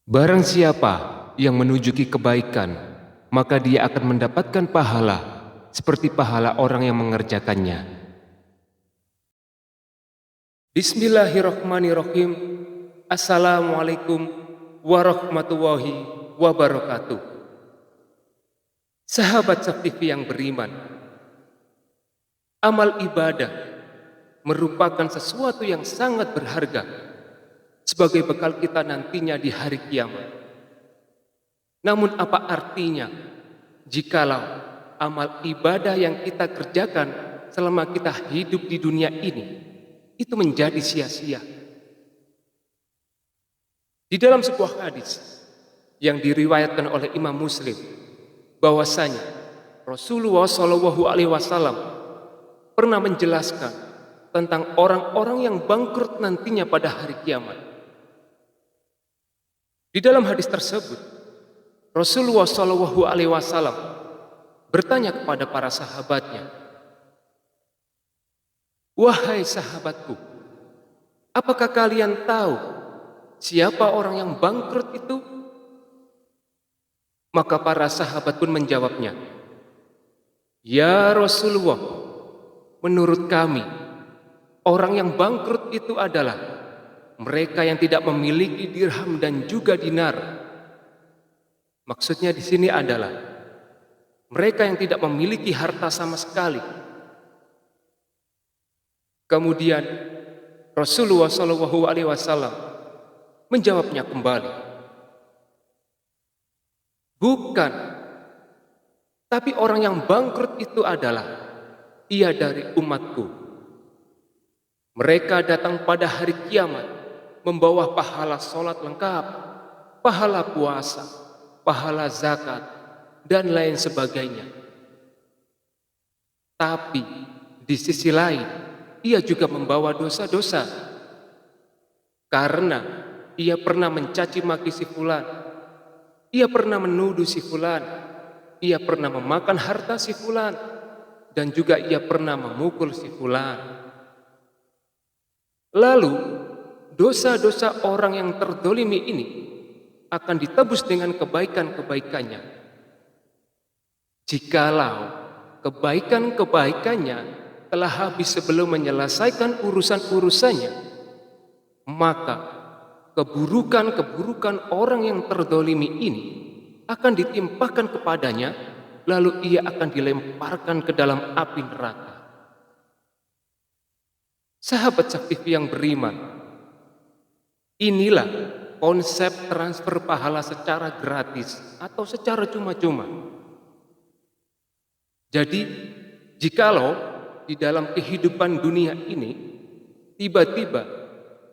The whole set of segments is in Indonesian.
Barang siapa yang menunjuki kebaikan, maka dia akan mendapatkan pahala seperti pahala orang yang mengerjakannya. Bismillahirrahmanirrahim. Assalamualaikum warahmatullahi wabarakatuh. Sahabat Saktivi yang beriman, amal ibadah merupakan sesuatu yang sangat berharga sebagai bekal kita nantinya di hari kiamat. Namun apa artinya jikalau amal ibadah yang kita kerjakan selama kita hidup di dunia ini itu menjadi sia-sia? Di dalam sebuah hadis yang diriwayatkan oleh Imam Muslim, bahwasanya Rasulullah Shallallahu Alaihi Wasallam pernah menjelaskan tentang orang-orang yang bangkrut nantinya pada hari kiamat. Di dalam hadis tersebut, Rasulullah Shallallahu Alaihi Wasallam bertanya kepada para sahabatnya, "Wahai sahabatku, apakah kalian tahu siapa orang yang bangkrut itu?" Maka para sahabat pun menjawabnya, "Ya Rasulullah, menurut kami, orang yang bangkrut itu adalah mereka yang tidak memiliki dirham dan juga dinar." Maksudnya di sini adalah mereka yang tidak memiliki harta sama sekali. Kemudian Rasulullah Shallallahu Alaihi Wasallam menjawabnya kembali, "Bukan, tapi orang yang bangkrut itu adalah ia dari umatku. Mereka datang pada hari kiamat membawa pahala sholat lengkap, pahala puasa, pahala zakat, dan lain sebagainya. Tapi di sisi lain, ia juga membawa dosa-dosa. Karena ia pernah mencaci maki si fulan, ia pernah menuduh si fulan, ia pernah memakan harta si fulan, dan juga ia pernah memukul si fulan. Lalu, dosa-dosa orang yang terdolimi ini akan ditebus dengan kebaikan-kebaikannya. Jikalau kebaikan-kebaikannya telah habis sebelum menyelesaikan urusan-urusannya, maka keburukan-keburukan orang yang terdolimi ini akan ditimpakan kepadanya, lalu ia akan dilemparkan ke dalam api neraka." Sahabat Saktivi yang beriman, inilah konsep transfer pahala secara gratis atau secara cuma-cuma. Jadi, jikalau di dalam kehidupan dunia ini tiba-tiba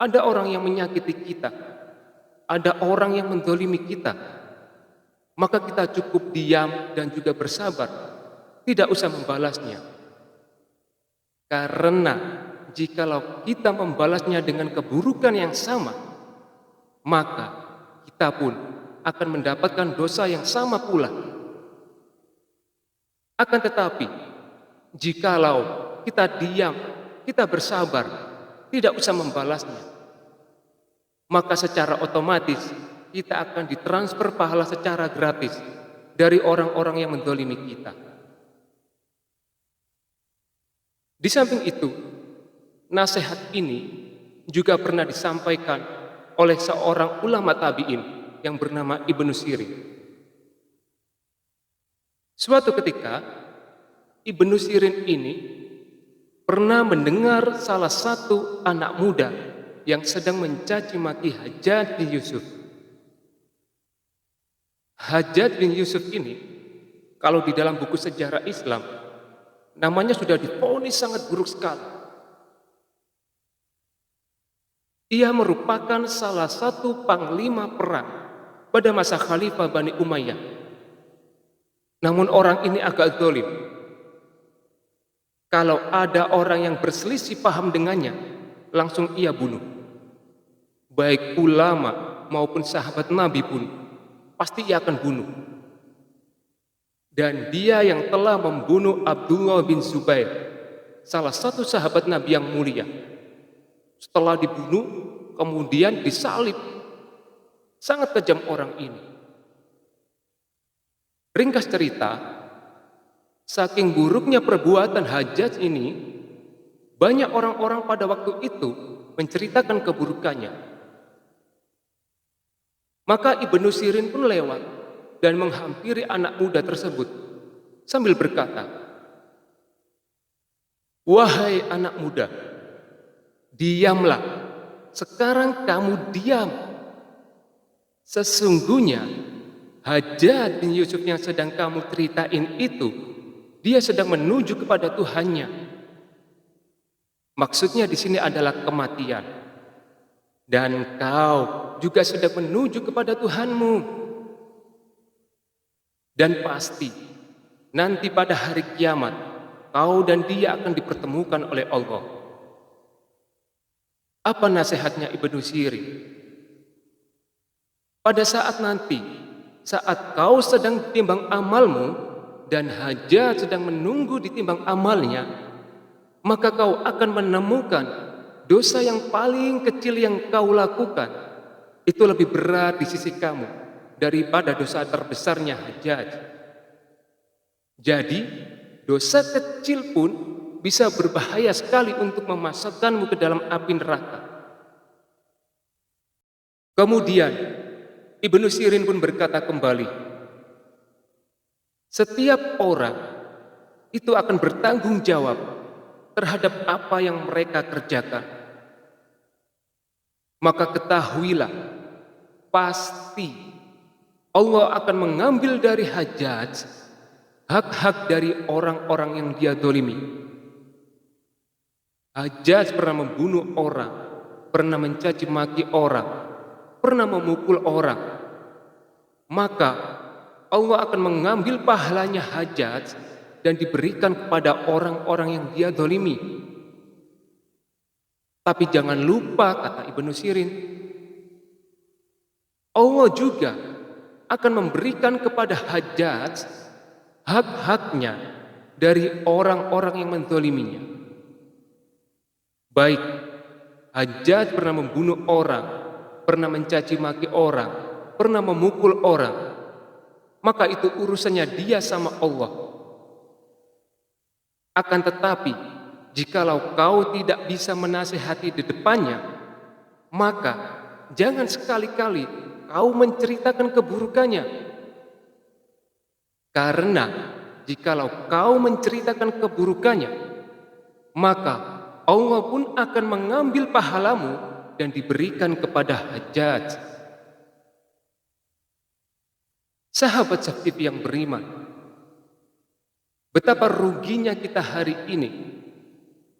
ada orang yang menyakiti kita, ada orang yang mendolimi kita, maka kita cukup diam dan juga bersabar, tidak usah membalasnya. Karena jikalau kita membalasnya dengan keburukan yang sama, maka kita pun akan mendapatkan dosa yang sama pula. Akan tetapi, jikalau kita diam, kita bersabar, tidak usah membalasnya, maka secara otomatis kita akan ditransfer pahala secara gratis dari orang-orang yang mendolimi kita. Di samping itu, nasihat ini juga pernah disampaikan oleh seorang ulama tabi'in yang bernama Ibnu Sirin. Suatu ketika, Ibnu Sirin ini pernah mendengar salah satu anak muda yang sedang mencaci maki Hajjaj bin Yusuf. Hajjaj bin Yusuf ini, kalau di dalam buku sejarah Islam, namanya sudah divonis sangat buruk sekali. Ia merupakan salah satu panglima perang pada masa Khalifah Bani Umayyah. Namun orang ini agak zalim. Kalau ada orang yang berselisih paham dengannya, langsung ia bunuh. Baik ulama maupun sahabat Nabi pun pasti ia akan bunuh. Dan dia yang telah membunuh Abdullah bin Zubair, salah satu sahabat Nabi yang mulia, setelah dibunuh kemudian disalib. Sangat kejam orang ini. Ringkas cerita, saking buruknya perbuatan Hajjaj ini, banyak orang-orang pada waktu itu menceritakan keburukannya. Maka Ibnu Sirin pun lewat dan menghampiri anak muda tersebut sambil berkata, "Wahai anak muda, diamlah, sekarang kamu diam. Sesungguhnya Hajjaj bin Yusuf yang sedang kamu ceritain itu, dia sedang menuju kepada Tuhannya. Maksudnya di sini adalah kematian. Dan kau juga sedang menuju kepada Tuhanmu. Dan pasti nanti pada hari kiamat, kau dan dia akan dipertemukan oleh Allah." Apa nasihatnya Ibnu Sirin? Pada saat nanti, saat kau sedang ditimbang amalmu dan Hajjaj sedang menunggu ditimbang amalnya, maka kau akan menemukan dosa yang paling kecil yang kau lakukan itu lebih berat di sisi kamu daripada dosa terbesarnya Hajjaj. Jadi, dosa kecil pun bisa berbahaya sekali untuk memasukkanmu ke dalam api neraka. Kemudian Ibnu Sirin pun berkata kembali, setiap orang itu akan bertanggung jawab terhadap apa yang mereka kerjakan. Maka ketahuilah, pasti Allah akan mengambil dari Hajjaj hak-hak dari orang-orang yang dia dolimi. Hajjaj pernah membunuh orang, pernah mencaci maki orang, pernah memukul orang. Maka Allah akan mengambil pahalanya Hajjaj dan diberikan kepada orang-orang yang dia dolimi. Tapi jangan lupa, kata Ibnu Sirin, Allah juga akan memberikan kepada Hajjaj hak-haknya dari orang-orang yang mendoliminya. Baik, Hajjaj pernah membunuh orang, pernah mencaci maki orang, pernah memukul orang, maka itu urusannya dia sama Allah. Akan tetapi, jikalau kau tidak bisa menasihati di depannya, maka jangan sekali-kali kau menceritakan keburukannya. Karena jikalau kau menceritakan keburukannya, maka Allah pun akan mengambil pahalamu dan diberikan kepada Hajjaj. Sahabat Safif yang beriman, betapa ruginya kita hari ini.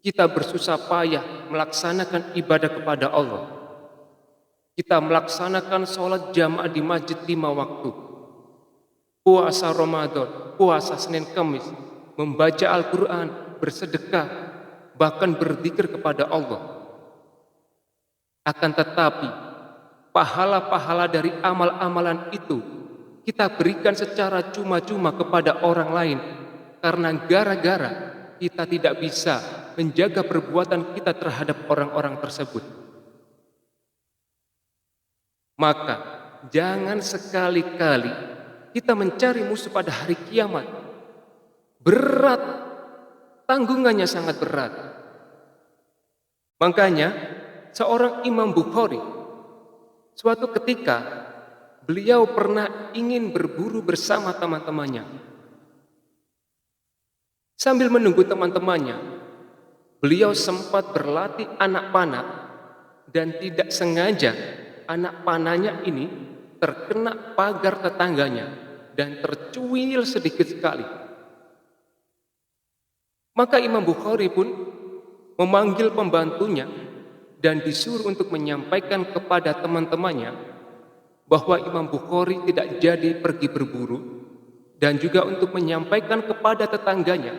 Kita bersusah payah melaksanakan ibadah kepada Allah. Kita melaksanakan sholat jamaah di masjid 5 waktu, puasa Ramadan, puasa Senin Kamis, membaca Al-Quran, bersedekah, bahkan berzikir kepada Allah. Akan tetapi, pahala-pahala dari amal-amalan itu kita berikan secara cuma-cuma kepada orang lain karena gara-gara kita tidak bisa menjaga perbuatan kita terhadap orang-orang tersebut. Maka jangan sekali-kali kita mencari musuh pada hari kiamat. Berat, tanggungannya sangat berat. Makanya seorang Imam Bukhari suatu ketika beliau pernah ingin berburu bersama teman-temannya. Sambil menunggu teman-temannya, beliau sempat berlatih anak panah dan tidak sengaja anak panahnya ini terkena pagar tetangganya dan tercuil sedikit sekali. Maka Imam Bukhari pun memanggil pembantunya dan disuruh untuk menyampaikan kepada teman-temannya bahwa Imam Bukhari tidak jadi pergi berburu, dan juga untuk menyampaikan kepada tetangganya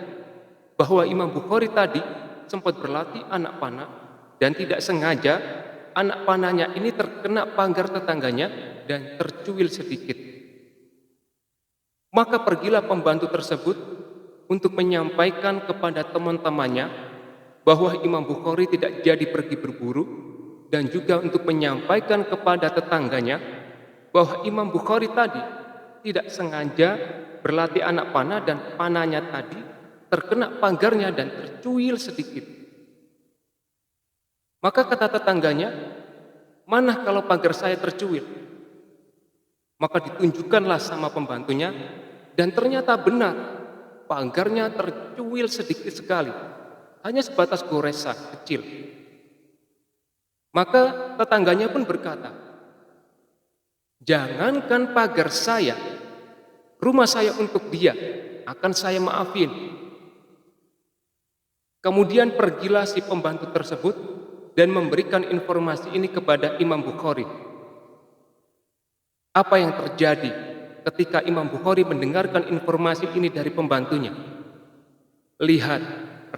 bahwa Imam Bukhari tadi sempat berlatih anak panah dan tidak sengaja anak panahnya ini terkena pagar tetangganya dan tercuil sedikit. Maka pergilah pembantu tersebut untuk menyampaikan kepada teman-temannya bahwa Imam Bukhari tidak jadi pergi berburu, dan juga untuk menyampaikan kepada tetangganya bahwa Imam Bukhari tadi tidak sengaja berlatih anak panah dan panahnya tadi terkena pagarnya dan tercuil sedikit. Maka kata tetangganya, "Mana kalau pagar saya tercuil?" Maka ditunjukkanlah sama pembantunya, dan ternyata benar, pagarnya tercuil sedikit sekali, hanya sebatas goresan kecil. Maka tetangganya pun berkata, "Jangankan pagar saya, rumah saya untuk dia akan saya maafin." Kemudian pergilah si pembantu tersebut dan memberikan informasi ini kepada Imam Bukhari. Apa yang terjadi ketika Imam Bukhari mendengarkan informasi ini dari pembantunya? Lihat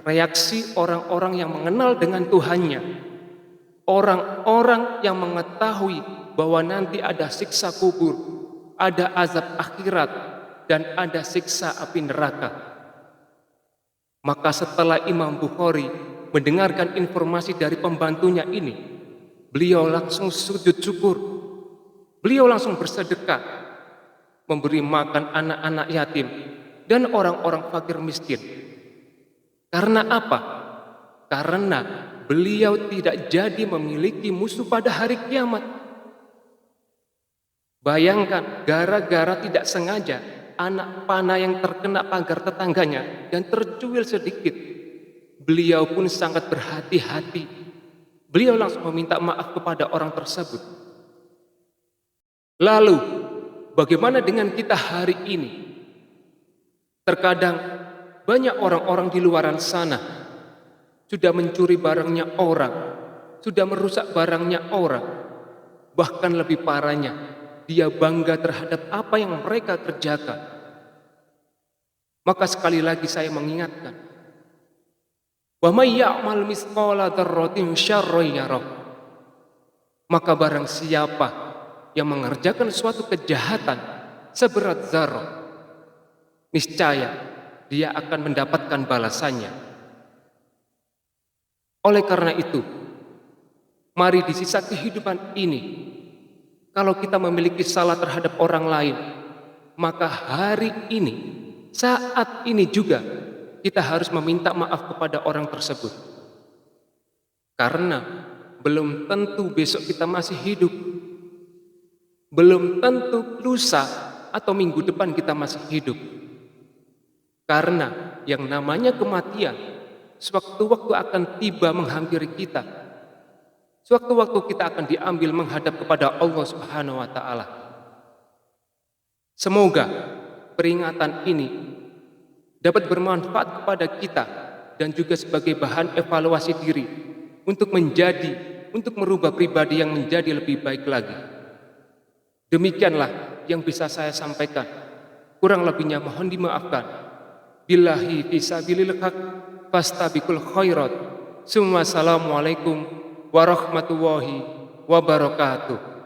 reaksi orang-orang yang mengenal dengan Tuhannya, orang-orang yang mengetahui bahwa nanti ada siksa kubur, ada azab akhirat, dan ada siksa api neraka. Maka setelah Imam Bukhari mendengarkan informasi dari pembantunya ini, beliau langsung sujud syukur. Beliau langsung bersedekah, memberi makan anak-anak yatim dan orang-orang fakir miskin. Karena apa? Karena beliau tidak jadi memiliki musuh pada hari kiamat. Bayangkan, gara-gara tidak sengaja anak panah yang terkena pagar tetangganya dan tercuil sedikit, beliau pun sangat berhati-hati. Beliau langsung meminta maaf kepada orang tersebut. Lalu, bagaimana dengan kita hari ini? Terkadang banyak orang-orang di luaran sana sudah mencuri barangnya orang, sudah merusak barangnya orang. Bahkan lebih parahnya, dia bangga terhadap apa yang mereka kerjakan. Maka sekali lagi saya mengingatkan, wa may ya'mal mithqala dzarratin syarran yarah. Maka barang siapa yang mengerjakan suatu kejahatan seberat zarah, niscaya dia akan mendapatkan balasannya. Oleh karena itu, mari di sisa kehidupan ini, kalau kita memiliki salah terhadap orang lain, maka hari ini, saat ini juga, kita harus meminta maaf kepada orang tersebut. Karena belum tentu besok kita masih hidup. Belum tentu lusa atau minggu depan kita masih hidup. Karena yang namanya kematian, sewaktu-waktu akan tiba menghampiri kita. Sewaktu-waktu kita akan diambil menghadap kepada Allah Subhanahu wa Ta'ala. Semoga peringatan ini dapat bermanfaat kepada kita dan juga sebagai bahan evaluasi diri untuk merubah pribadi yang menjadi lebih baik lagi. Demikianlah yang bisa saya sampaikan. Kurang lebihnya mohon dimaafkan. Billahi fisabilil haq fastabiqul khairat. Assalamualaikum warahmatullahi wabarakatuh.